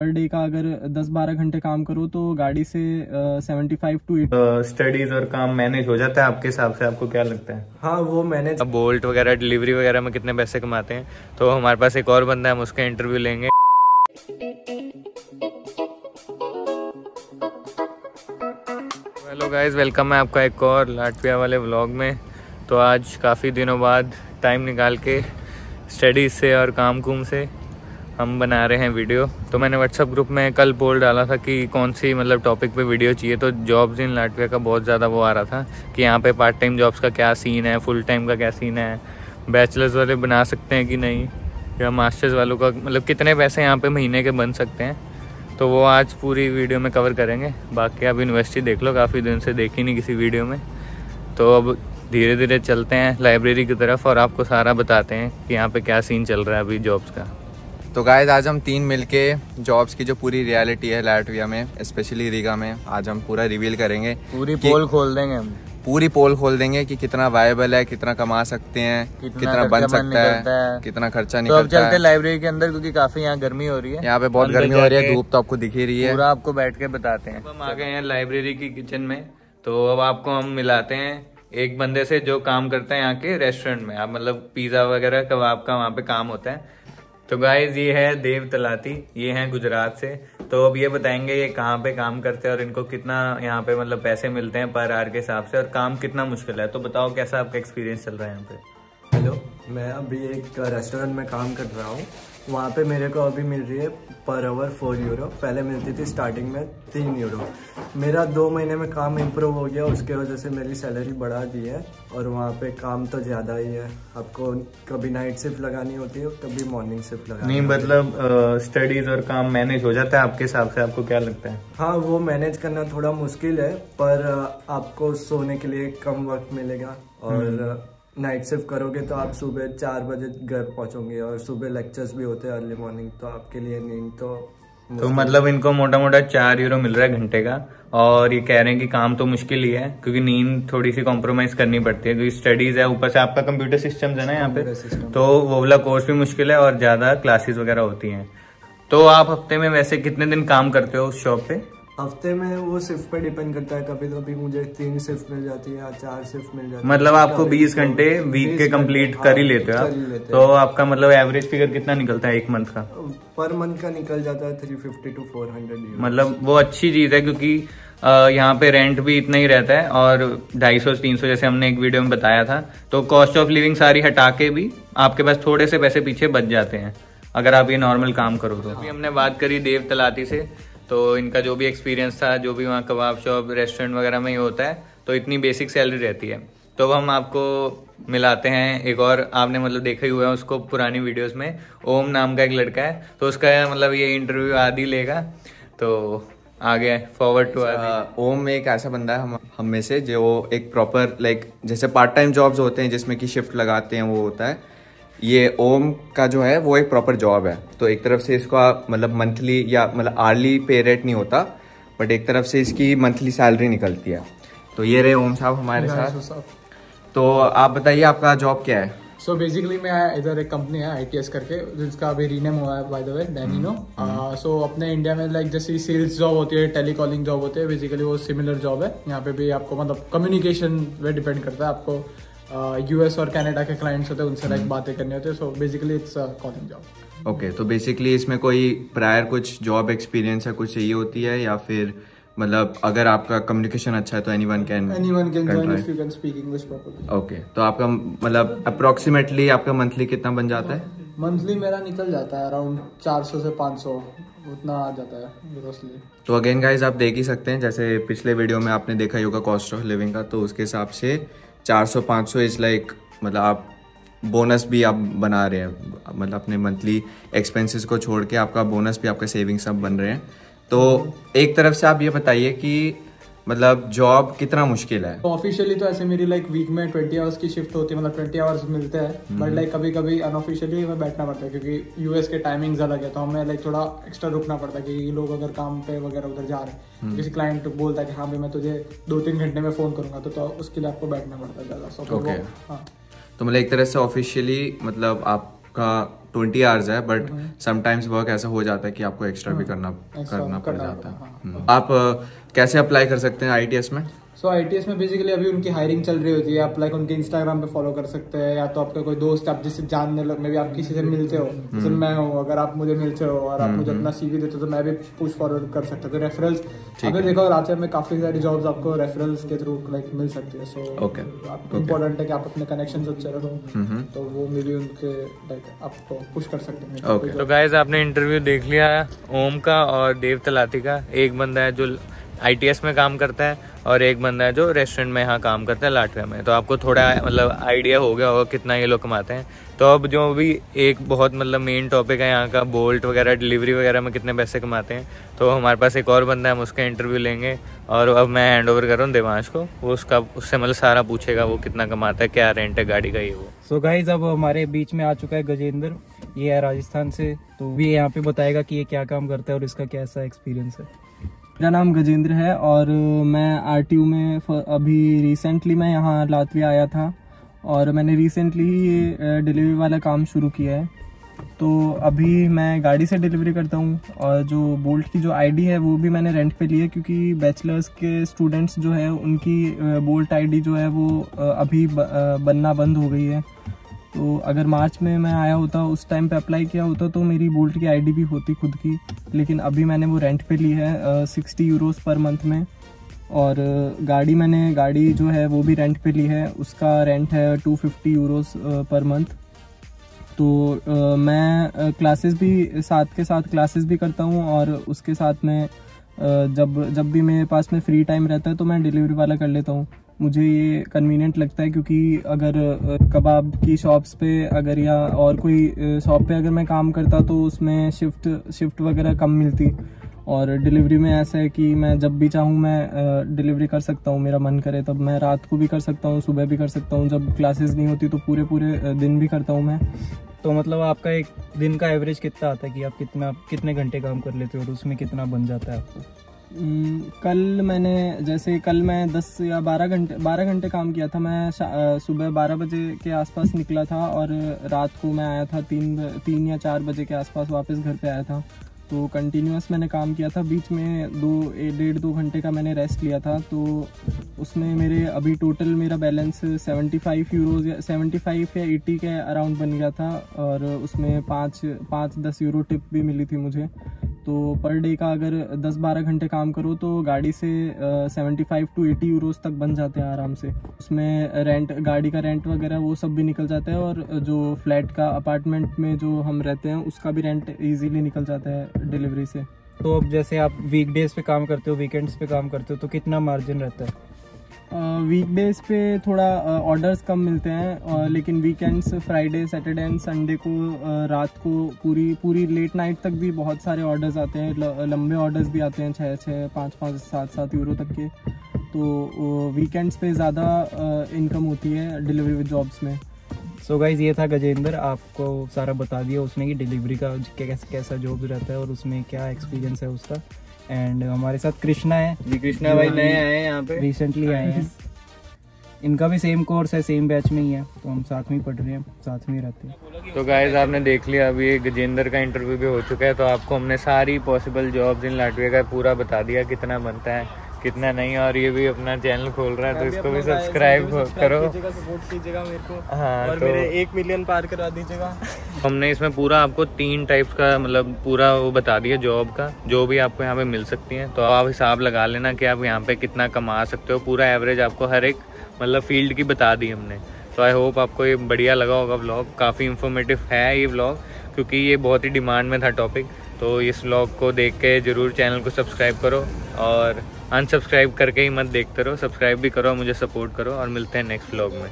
Per day का अगर 10-12 घंटे काम करो तो गाड़ी से 75 टू 80 स्टडीज और काम मैनेज हो जाता है आपके हिसाब से? आपको क्या लगता है? हाँ वो मैनेज। अब बोल्ट वगैरह डिलीवरी वगैरह में कितने पैसे कमाते हैं, तो हमारे पास एक और बंदा है, हम उसका इंटरव्यू लेंगे। हेलो गाइस, वेलकम है आपका एक और लाटविया वाले व्लॉग में। तो आज काफ़ी दिनों बाद टाइम निकाल के स्टडीज से और काम कुम से हम बना रहे हैं वीडियो। तो मैंने व्हाट्सअप ग्रुप में कल पोल डाला था कि कौन सी टॉपिक पे वीडियो चाहिए। तो जॉब्स इन लाटविया का बहुत ज़्यादा वो आ रहा था कि यहाँ पे पार्ट टाइम जॉब्स का क्या सीन है, फुल टाइम का क्या सीन है, बैचलर्स वाले बना सकते हैं कि नहीं, या मास्टर्स वालों का कितने पैसे यहाँ पे महीने के बन सकते हैं। तो वो आज पूरी वीडियो में कवर करेंगे। बाकी आप यूनिवर्सिटी देख लो, काफ़ी दिन से देखी नहीं किसी वीडियो में। तो अब धीरे धीरे चलते हैं लाइब्रेरी की तरफ और आपको सारा बताते हैं कि यहाँ पे क्या सीन चल रहा है अभी जॉब्स का। तो गाइस, आज हम तीन मिलके जॉब्स की जो पूरी रियलिटी है लाटविया में, स्पेशली रीगा में, आज हम पूरा रिवील करेंगे। पूरी पोल खोल देंगे हम, पूरी पोल खोल देंगे कि कितना वायबल है, कितना कमा सकते हैं, कितना बन सकता है, कितना खर्चा निकलता है। तो अब चलते हैं लाइब्रेरी के अंदर, क्योंकि काफी यहाँ गर्मी हो रही है। यहाँ पे बहुत गर्मी हो रही है, धूप तो आपको दिख ही रही है। पूरा आपको बैठ के बताते हैं। हम आ गए हैं लाइब्रेरी की किचन में। तो अब आपको हम मिलाते हैं एक बंदे से जो काम करता है यहाँ के रेस्टोरेंट में। आप पिज्जा वगैरह कबाब का वहाँ पे काम होता है। तो गाइज, ये है देव तलाती, ये हैं गुजरात से। तो अब ये बताएंगे ये कहाँ पे काम करते हैं और इनको कितना यहाँ पे पैसे मिलते हैं पर आवर के हिसाब से, और काम कितना मुश्किल है। तो बताओ कैसा आपका एक्सपीरियंस चल रहा है यहाँ पे? हेलो, मैं अभी एक रेस्टोरेंट में काम कर रहा हूँ। वहाँ पे मेरे को अभी मिल रही है पर आवर 4 यूरो। पहले मिलती थी स्टार्टिंग में 3 यूरो। मेरा 2 महीने में काम इम्प्रूव हो गया, उसके वजह से मेरी सैलरी बढ़ा दी है। और वहाँ पे काम तो ज़्यादा ही है, आपको कभी नाइट शिफ्ट लगानी होती है, कभी मॉर्निंग शिफ्ट लगानी नहीं, स्टडीज और काम मैनेज हो जाता है आपके हिसाब से? आपको क्या लगता है? हाँ, वो मैनेज करना थोड़ा मुश्किल है, पर आपको सोने के लिए कम वक्त मिलेगा। और नाइट शिफ्ट करोगे तो आप सुबह 4 बजे घर पहुंचोगे, और सुबह लेक्चर्स भी होते हैं अर्ली मॉर्निंग, तो आपके लिए नींद तो इनको मोटा मोटा 4 यूरो मिल रहा है घंटे का। और ये कह रहे हैं कि काम तो मुश्किल ही है, क्योंकि नींद थोड़ी सी कॉम्प्रोमाइज करनी पड़ती है, क्योंकि स्टडीज है, ऊपर से आपका कंप्यूटर सिस्टम है ना यहाँ पे, तो वो वाला कोर्स भी मुश्किल है और ज्यादा क्लासेस वगैरह होती हैं। तो आप हफ्ते में वैसे कितने दिन काम करते हो उस शॉप पे? हफ्ते में वो शिफ्ट पे डिपेंड करता है। कभी कभी मुझे 3 शिफ्ट मिल जाती है या 4 शिफ्ट मिल जाती है। आपको 20 घंटे वीक के कंप्लीट कर ही लेते हो आप? तो आपका एवरेज फिगर कितना निकलता है एक मंथ का? पर मंथ का निकल जाता है 350 to 400। वो अच्छी चीज है, क्योंकि यहाँ पे रेंट भी इतना ही रहता है, और 250-300 जैसे हमने एक वीडियो में बताया था। तो कॉस्ट ऑफ लिविंग सारी हटा के भी आपके पास थोड़े से पैसे पीछे बच जाते हैं अगर आप ये नॉर्मल काम करो तो। अभी हमने बात करी देव तलाती से, तो इनका जो भी एक्सपीरियंस था, जो भी वहाँ कबाब शॉप रेस्टोरेंट वगैरह में ये होता है, तो इतनी बेसिक सैलरी रहती है। तो अब हम आपको मिलाते हैं एक और, आपने देखा ही हुआ है उसको पुरानी वीडियोस में, ओम नाम का एक लड़का है। तो उसका ये इंटरव्यू आदि लेगा। तो आगे फॉरवर्ड टू आदि। ओम एक ऐसा बंदा है हम में से जो एक प्रॉपर जैसे पार्ट टाइम जॉब्स होते हैं जिसमें कि शिफ्ट लगाते हैं, वो होता है। ये ओम का जो है वो एक प्रॉपर जॉब है। तो एक तरफ से इसका मंथली या आर्ली पे रेट नहीं होता, बट एक तरफ से इसकी मंथली सैलरी निकलती है। तो ये रहे ओम साहब हमारे साथ। तो आप बताइए आपका जॉब क्या है? सो बेसिकली मैं इधर एक कंपनी है ITS करके, जिसका अभी रीनेम हुआ है बाय द वे, डैनिनो। सो अपने इंडिया में जैसे सेल्स जॉब होती है, टेलीकॉलिंग जॉब होती है, बेसिकली वो सिमिलर जॉब है। यहाँ पे भी आपको कम्युनिकेशन पे डिपेंड करता है। आपको US और कनाडा के क्लाइंट्स होते हैं, उनसे बातें करनी होती है। So basically it's calling job. Okay, तो बेसिकली इसमें कोई प्रायर कुछ जॉब एक्सपीरियंस है कुछ चाहिए होती है, या फिर अगर आपका कम्युनिकेशन अच्छा है तो anyone can join if you can speak English properly. Okay, तो आपका अप्रोक्सीमेटली आपका मंथली कितना बन जाता है? मंथली मेरा निकल जाता है अराउंड 400 से 500, उतना आ जाता है ग्रोसली। तो अगेन गाइज, आप देख ही सकते हैं, जैसे पिछले वीडियो में आपने देखा होगा कॉस्ट ऑफ लिविंग का, तो उसके हिसाब से 400-500 इज आप बोनस भी आप बना रहे हैं। अपने मंथली एक्सपेंसेस को छोड़ के आपका बोनस भी, आपका सेविंग्स सब बन रहे हैं। तो एक तरफ से आप ये बताइए कि जॉब कितना मुश्किल है? ऑफिशियली तो ऐसे मेरी वीक में 20 आवर्स की शिफ्ट होती है, 20 आवर्स मिलते हैं। बट कभी कभी अनऑफिशियली हमें बैठना पड़ता है, क्योंकि US के टाइमिंग्स अलग है। तो हमें थोड़ा एक्स्ट्रा रुकना पड़ता है, क्योंकि लोग अगर काम पे वगैरह उधर जा रहे हैं, किसी क्लाइंट बोलता है कि हाँ भाई मैं तुझे 2-3 घंटे में फोन करूंगा, तो उसके लिए आपको बैठना पड़ता है ज्यादा। तो एक तरह से ऑफिशियली आपका 20 आवर्स है, बट समटाइम्स वर्क ऐसा हो जाता है कि आपको एक्स्ट्रा भी करना पड़ जाता है। आप कैसे अप्लाई कर सकते हैं ITS में? सो ITS में बेसिकली अभी उनकी हायरिंग चल रही होती है। आप लाइक उनके इंस्टाग्राम पे फॉलो कर सकते हैं, या तो आपका कोई दोस्त आप जिससे जानने लग में भी आप किसी से मिलते हो, जैसे मैं हूँ, अगर आप मुझे मिलते हो और आप मुझे अपना CV देते हो तो मैं भी पुश फॉरवर्ड कर सकता हूँ। तो रेफरल्स अगर देखो रांची में काफी सारी जॉब्स आपको रेफरल्स के थ्रू लाइक मिल सकती है। सो इम्पोर्टेंट है कि आप अपने कनेक्शन अच्छे रखो, तो वो मे भी उनके लाइक आपको पुश कर सकते हैं। तो गाइस आपने इंटरव्यू देख लिया ओम का और देव तलाती का। एक बंदा है जो ITS में काम करता है और एक बंदा है जो रेस्टोरेंट में यहाँ काम करता है लाटविया में। तो आपको थोड़ा मतलब आइडिया हो गया होगा कितना ये लोग कमाते हैं। तो अब जो भी एक बहुत मतलब मेन टॉपिक है यहाँ का, बोल्ट वगैरह डिलीवरी वगैरह में कितने पैसे कमाते हैं, तो हमारे पास एक और बंदा है, हम उसका इंटरव्यू लेंगे। और अब मैं हैंड ओवर कर रहा हूँ देवांश को, वो उससे मतलब सारा पूछेगा वो कितना कमाता है, क्या रेंट है गाड़ी का, ये वो। सो गाइज अब हमारे बीच में आ चुका है गजेंद्र, ये है राजस्थान से। तो ये यहाँ पे बताएगा कि ये क्या काम करता है और इसका कैसा एक्सपीरियंस है। मेरा नाम गजेंद्र है और मैं RTU में अभी रिसेंटली मैं यहाँ लातविया आया था और मैंने रिसेंटली ही ये डिलीवरी वाला काम शुरू किया है। तो अभी मैं गाड़ी से डिलीवरी करता हूँ और जो बोल्ट की जो ID है वो भी मैंने रेंट पे ली है, क्योंकि बैचलर्स के स्टूडेंट्स जो है उनकी बोल्ट ID जो है वो अभी बनना बंद हो गई है। तो अगर मार्च में मैं आया होता, उस टाइम पे अप्लाई किया होता, तो मेरी बोल्ट की ID भी होती खुद की, लेकिन अभी मैंने वो रेंट पे ली है 60 यूरोस पर मंथ में। और गाड़ी जो है वो भी रेंट पे ली है, उसका रेंट है 250 यूरोस पर मंथ। तो मैं क्लासेस भी साथ के साथ क्लासेस भी करता हूँ और उसके साथ में जब भी मेरे पास में फ्री टाइम रहता है तो मैं डिलीवरी वाला कर लेता हूँ। मुझे ये कन्वीनियंट लगता है, क्योंकि अगर कबाब की शॉप्स पे अगर या और कोई शॉप पे अगर मैं काम करता तो उसमें शिफ्ट वगैरह कम मिलती, और डिलीवरी में ऐसा है कि मैं जब भी चाहूँ मैं डिलीवरी कर सकता हूँ, मेरा मन करे तब। मैं रात को भी कर सकता हूँ, सुबह भी कर सकता हूँ, जब क्लासेस नहीं होती तो पूरे दिन भी करता हूँ मैं। तो मतलब आपका एक दिन का एवरेज कितना आता है कि आप कितने घंटे काम कर लेते हो और उसमें कितना बन जाता है आपको? कल मैं 10 या 12 घंटे काम किया था। मैं सुबह 12 बजे के आसपास निकला था और रात को मैं आया था 3 या 4 बजे के आसपास वापस घर पे आया था। तो कंटिन्यूअस मैंने काम किया था, बीच में 1.5-2 घंटे का मैंने रेस्ट लिया था। तो उसमें मेरे अभी टोटल मेरा बैलेंस 75 यूरोज या 75 या 80 के अराउंड बन गया था, और उसमें 5-10 यूरो टिप भी मिली थी मुझे। तो पर डे का अगर 10-12 घंटे काम करो तो गाड़ी से 75 to 80 यूरोज तक बन जाते हैं आराम से। उसमें गाड़ी का रेंट वगैरह वो सब भी निकल जाता है, और जो फ्लैट का अपार्टमेंट में जो हम रहते हैं उसका भी रेंट इजीली निकल जाता है डिलीवरी से। तो अब जैसे आप वीकडेज पे काम करते हो, वीकेंड्स पे काम करते हो, तो कितना मार्जिन रहता है? वीकडेज पे थोड़ा ऑर्डर्स कम मिलते हैं, लेकिन weekends, Friday, Saturday and Sunday को रात को पूरी लेट नाइट तक भी बहुत सारे ऑर्डर्स आते हैं। लंबे ऑर्डर्स भी आते हैं 6-6, 5-5, 7-7 यूरो तक के। तो वीकेंड्स पे ज़्यादा इनकम होती है डिलीवरी जॉब्स में। सो गाइज ये था गजेंद्र, आपको सारा बता दिया उसने कि डिलीवरी का कैसा जॉब रहता है और उसमें क्या एक्सपीरियंस है उसका। एंड हमारे साथ कृष्णा है जी, कृष्णा भाई नए आए हैं यहाँ पे, रिसेंटली आए हैं। इनका भी सेम कोर्स है, सेम बैच में ही है, तो हम साथ में ही पढ़ रहे हैं, साथ में ही रहते हैं। तो गाइज आपने देख लिया, अभी गजेंद्र का इंटरव्यू भी हो चुका है। तो आपको हमने सारी पॉसिबल जॉब्स इन लाटविया का पूरा बता दिया, कितना बनता है कितना नहीं। और ये भी अपना चैनल खोल रहा है, तो इसको भी सब्सक्राइब करो, सपोर्ट कीजिएगा मेरे को। हाँ, और तो मेरे 1 मिलियन पार करा दीजिएगा। हमने इसमें पूरा आपको 3 टाइप्स का मतलब पूरा वो बता दिया जॉब का, जो भी आपको यहाँ पे मिल सकती हैं। तो आप हिसाब लगा लेना कि आप यहाँ पे कितना कमा सकते हो। पूरा एवरेज आपको हर एक मतलब फील्ड की बता दी हमने। तो आई होप आपको ये बढ़िया लगा होगा व्लॉग। काफ़ी इन्फॉर्मेटिव है ये व्लॉग, क्योंकि ये बहुत ही डिमांड में था टॉपिक। तो इस व्लॉग को देख के ज़रूर चैनल को सब्सक्राइब करो, और अनसब्सक्राइब करके ही मत देखते रहो, सब्सक्राइब भी करो, मुझे सपोर्ट करो, और मिलते हैं नेक्स्ट व्लॉग में।